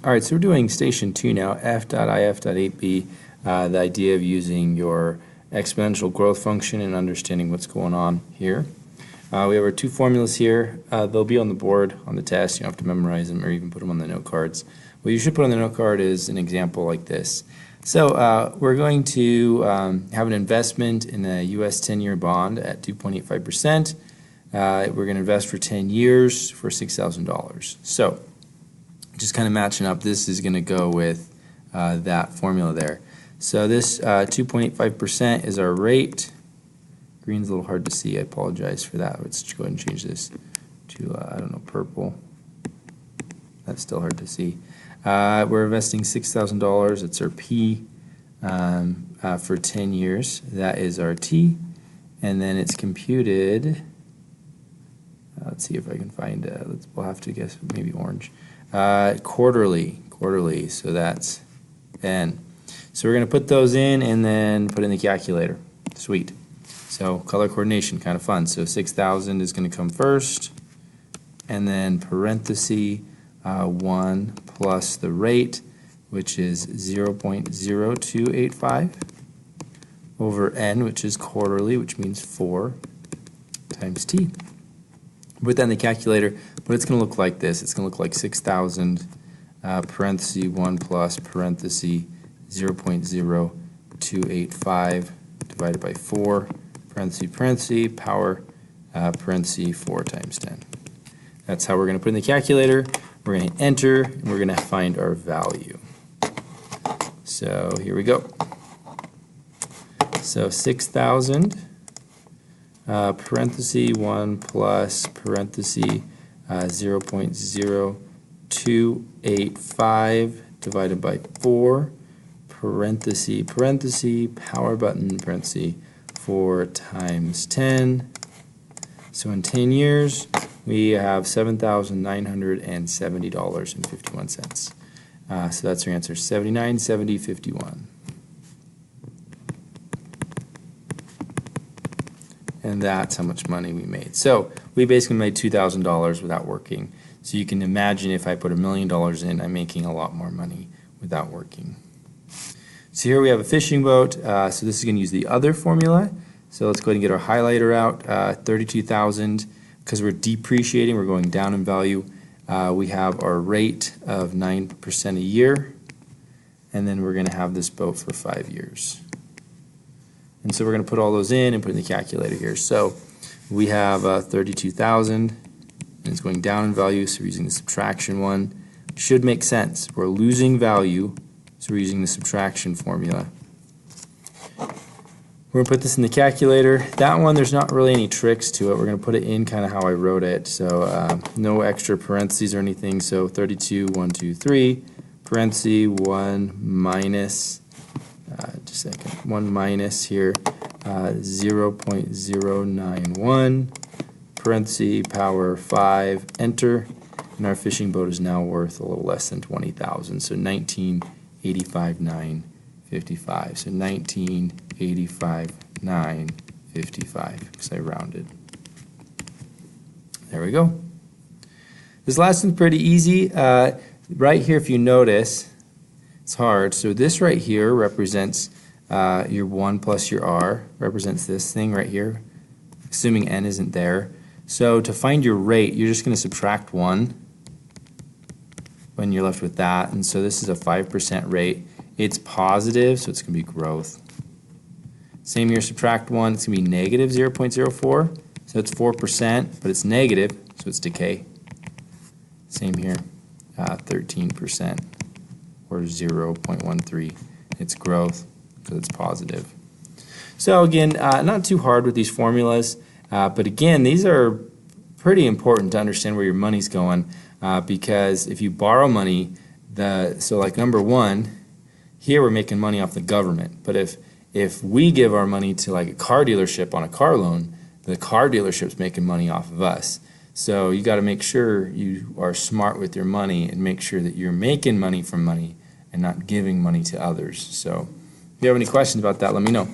Alright, so we're doing station 2 now, F.IF.8b, the idea of using your exponential growth function and understanding what's going on here. We have our two formulas here. They'll be on the board on the test. You don't have to memorize them or even put them on the note cards. What you should put on the note card is an example like this. So we're going to have an investment in a U.S. 10-year bond at 2.85%. We're going to invest for 10 years for $6,000. So just kind of matching up, this is going to go with that formula there. So this 2.85% is our rate. Green's a little hard to see. I apologize for that. Let's just go ahead and change this to, I don't know, purple. That's still hard to see. We're investing $6,000. It's our P for 10 years. That is our T. And then it's computed. Let's see if I can find, we'll have to guess maybe orange. Quarterly, so that's N. So we're going to put those in and then put in the calculator. Sweet. So color coordination, kind of fun. So 6,000 is going to come first, and then parenthesis 1 plus the rate, which is 0.0285 over N, which is quarterly, which means 4 times T. Put that in the calculator, but it's going to look like this. It's going to look like 6,000 parenthesis 1 plus parenthesis 0.0285 divided by 4 parenthesis power parenthesis 4 times 10. That's how we're going to put in the calculator. We're going to enter, and we're going to find our value. So here we go. So 6,000 parenthesis 1 plus parenthesis 0.0285 divided by 4 parenthesis power button parenthesis 4 times 10. So in 10 years we have $7,970.51. So that's our answer, 79, 70, 51. And that's how much money we made. So we basically made $2,000 without working. So you can imagine if I put $1 million in, I'm making a lot more money without working. So here we have a fishing boat. So this is going to use the other formula. So let's go ahead and get our highlighter out. 32,000. Because we're depreciating, we're going down in value. We have our rate of 9% a year. And then we're going to have this boat for 5 years. And so we're going to put all those in and put in the calculator here. So we have 32,000, and it's going down in value, so we're using the subtraction one. Should make sense. We're losing value, so we're using the subtraction formula. We're going to put this in the calculator. That one, there's not really any tricks to it. We're going to put it in kind of how I wrote it. So no extra parentheses or anything. So 32, 1, 2, 3, parentheses 1 minus, just a second, 1 minus here, 0.091, parenthesis power 5, enter, and our fishing boat is now worth a little less than 20,000. So 1985,955. So 1985,955 because I rounded. There we go. This last one's pretty easy. Right here, if you notice, it's hard. So this right here represents your 1 plus your r, represents this thing right here, assuming n isn't there. So to find your rate, you're just going to subtract 1 when you're left with that. And so this is a 5% rate. It's positive, so it's going to be growth. Same here, subtract 1, it's going to be negative 0.04. So it's 4%, but it's negative, so it's decay. Same here, 13%. Or 0.13. It's growth because it's positive. So again, not too hard with these formulas, but again, these are pretty important to understand where your money's going, because if you borrow money, so like number 1, here we're making money off the government, but if we give our money to like a car dealership on a car loan, the car dealership's making money off of us. So you got to make sure you are smart with your money and make sure that you're making money from money and not giving money to others. So if you have any questions about that, let me know.